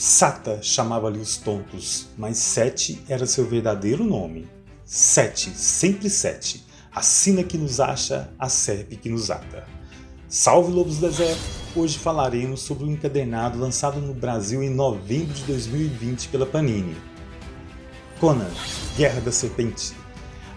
Sata chamava-lhe os tontos, mas Sete era seu verdadeiro nome. Sete, sempre Sete, a sina que nos acha, a serpe que nos ata. Salve lobos do deserto! Hoje falaremos sobre um encadernado lançado no Brasil em novembro de 2020 pela Panini. Conan, Guerra da Serpente.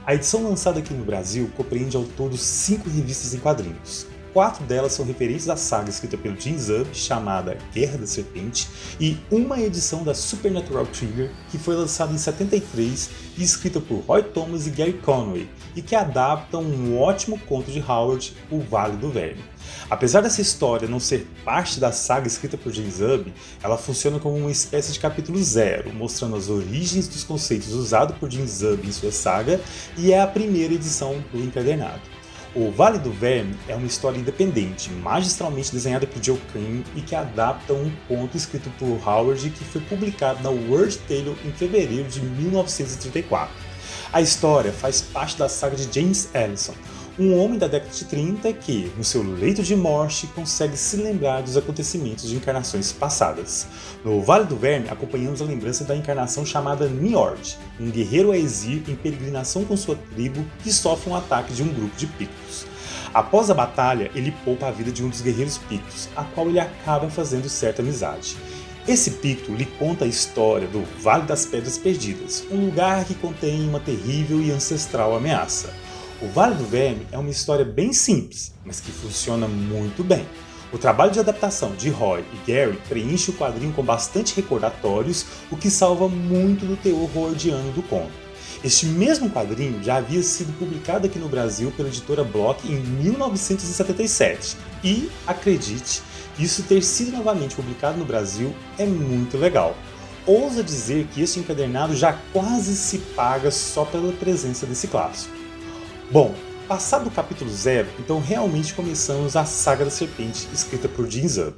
A edição lançada aqui no Brasil compreende ao todo 5 revistas em quadrinhos. 4 delas são referentes à saga escrita pelo Jim Zub, chamada Guerra da Serpente, e uma edição da Supernatural Thriller, que foi lançada em 73 e escrita por Roy Thomas e Gary Conway, e que adapta um ótimo conto de Howard, O Vale do Verme. Apesar dessa história não ser parte da saga escrita por Jim Zub, ela funciona como uma espécie de capítulo zero, mostrando as origens dos conceitos usados por Jim Zub em sua saga, e é a primeira edição do encadernado. O Vale do Verme é uma história independente, magistralmente desenhada por Joe Crean e que adapta um conto escrito por Howard que foi publicado na World Tale em fevereiro de 1934. A história faz parte da saga de James Allison, um homem da década de 30 que, no seu leito de morte, consegue se lembrar dos acontecimentos de encarnações passadas. No Vale do Verme, acompanhamos a lembrança da encarnação chamada Niord, um guerreiro Aesir em peregrinação com sua tribo que sofre um ataque de um grupo de Pictos. Após a batalha, ele poupa a vida de um dos guerreiros Pictos, a qual ele acaba fazendo certa amizade. Esse Picto lhe conta a história do Vale das Pedras Perdidas, um lugar que contém uma terrível e ancestral ameaça. O Vale do Verme é uma história bem simples, mas que funciona muito bem. O trabalho de adaptação de Roy e Gary preenche o quadrinho com bastante recordatórios, o que salva muito do teor howardiano do conto. Este mesmo quadrinho já havia sido publicado aqui no Brasil pela editora Block em 1977 e, acredite, isso ter sido novamente publicado no Brasil é muito legal. Ousa dizer que este encadernado já quase se paga só pela presença desse clássico. Bom, passado o capítulo 0, então realmente começamos a Saga da Serpente, escrita por Jim Zub.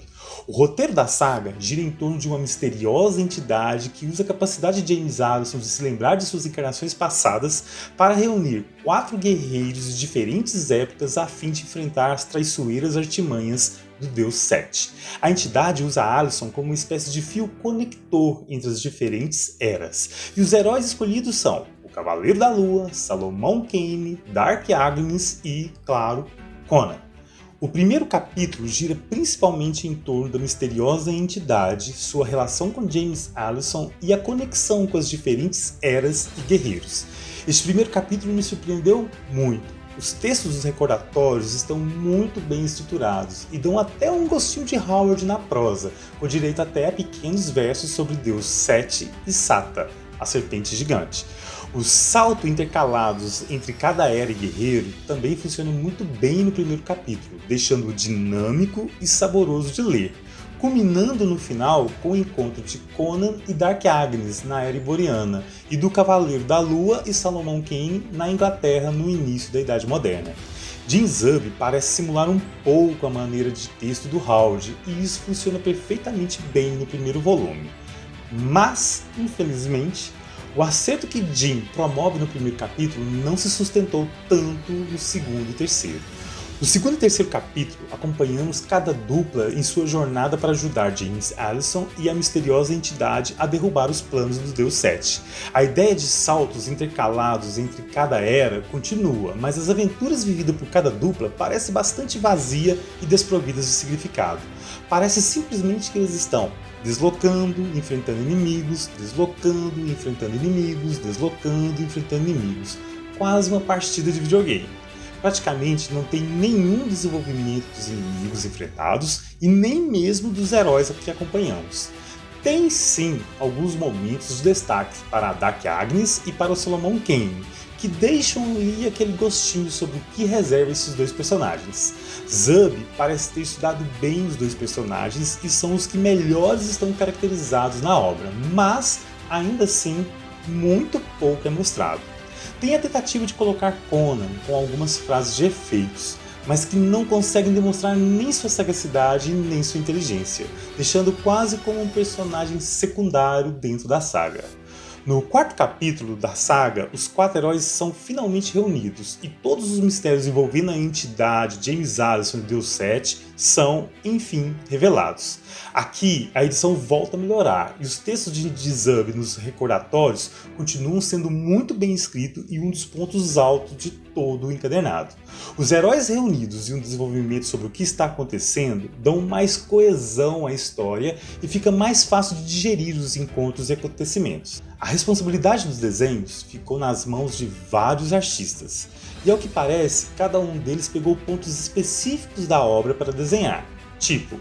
O roteiro da saga gira em torno de uma misteriosa entidade que usa a capacidade de James Allison de se lembrar de suas encarnações passadas para reunir 4 guerreiros de diferentes épocas a fim de enfrentar as traiçoeiras artimanhas do deus Set. A entidade usa Allison como uma espécie de fio conector entre as diferentes eras, e os heróis escolhidos são Cavaleiro da Lua, Salomão Kane, Dark Agnes e, claro, Conan. O primeiro capítulo gira principalmente em torno da misteriosa entidade, sua relação com James Allison e a conexão com as diferentes eras e guerreiros. Este primeiro capítulo me surpreendeu muito. Os textos dos recordatórios estão muito bem estruturados e dão até um gostinho de Howard na prosa, com direito até a pequenos versos sobre Deus Set e Sata, a serpente gigante. Os saltos intercalados entre cada era e guerreiro também funcionam muito bem no primeiro capítulo, deixando-o dinâmico e saboroso de ler, culminando no final com o encontro de Conan e Dark Agnes na era iboriana e do Cavaleiro da Lua e Salomão Kane na Inglaterra no início da Idade Moderna. Jim Zub parece simular um pouco a maneira de texto do Howard e isso funciona perfeitamente bem no primeiro volume. Mas, infelizmente, o acerto que Jim promove no primeiro capítulo não se sustentou tanto no segundo e terceiro. No segundo e terceiro capítulo, acompanhamos cada dupla em sua jornada para ajudar James Allison e a misteriosa entidade a derrubar os planos do Deus Set. A ideia de saltos intercalados entre cada era continua, mas as aventuras vividas por cada dupla parecem bastante vazia e desprovidas de significado. Parece simplesmente que eles estão deslocando, enfrentando inimigos, deslocando, enfrentando inimigos, deslocando, enfrentando inimigos. Quase uma partida de videogame. Praticamente não tem nenhum desenvolvimento dos inimigos enfrentados e nem mesmo dos heróis que acompanhamos. Tem sim alguns momentos de destaque para a Dark Agnes e para o Salomão Kane, que deixam ali aquele gostinho sobre o que reserva esses dois personagens. Zub parece ter estudado bem os dois personagens e são os que melhores estão caracterizados na obra, mas ainda assim muito pouco é mostrado. Tem a tentativa de colocar Conan com algumas frases de efeitos, mas que não conseguem demonstrar nem sua sagacidade nem sua inteligência, deixando quase como um personagem secundário dentro da saga. No quarto capítulo da saga, os 4 heróis são finalmente reunidos e todos os mistérios envolvendo a entidade James Allison e Deus Set são, enfim, revelados. Aqui, a edição volta a melhorar e os textos de Jinzurub nos recordatórios continuam sendo muito bem escritos e um dos pontos altos de todo o encadernado. Os heróis reunidos e um desenvolvimento sobre o que está acontecendo dão mais coesão à história e fica mais fácil de digerir os encontros e acontecimentos. A responsabilidade dos desenhos ficou nas mãos de vários artistas, e ao que parece, cada um deles pegou pontos específicos da obra para desenhar, tipo,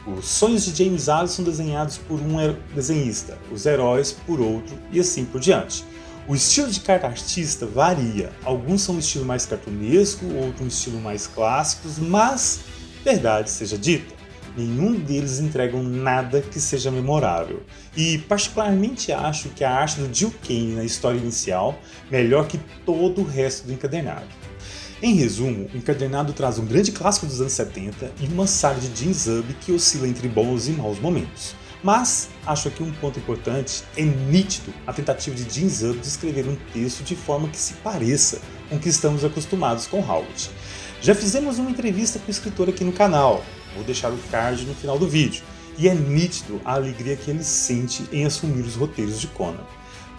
os sonhos de James Allison desenhados por um desenhista, os heróis por outro e assim por diante. O estilo de cada artista varia, alguns são um estilo mais cartunesco, outros um estilo mais clássicos, mas, verdade seja dita, nenhum deles entregam nada que seja memorável. E particularmente acho que a arte do Gil Kane na história inicial melhor que todo o resto do encadernado. Em resumo, o encadernado traz um grande clássico dos anos 70 e uma saga de Jinzurub que oscila entre bons e maus momentos. Mas acho que um ponto importante é nítido a tentativa de Jinzurub de escrever um texto de forma que se pareça com o que estamos acostumados com Howard. Já fizemos uma entrevista com o escritor aqui no canal, vou deixar o card no final do vídeo, e é nítido a alegria que ele sente em assumir os roteiros de Conan.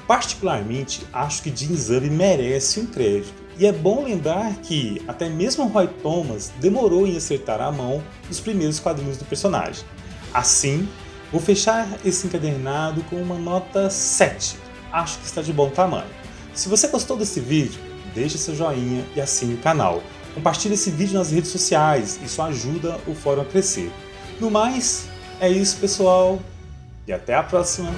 Particularmente, acho que Jinzurub merece um crédito, e é bom lembrar que até mesmo Roy Thomas demorou em acertar a mão nos primeiros quadrinhos do personagem. Assim, vou fechar esse encadernado com uma nota 7, acho que está de bom tamanho. Se você gostou desse vídeo, deixe seu joinha e assine o canal. Compartilhe esse vídeo nas redes sociais, isso ajuda o fórum a crescer. No mais, é isso pessoal, e até a próxima!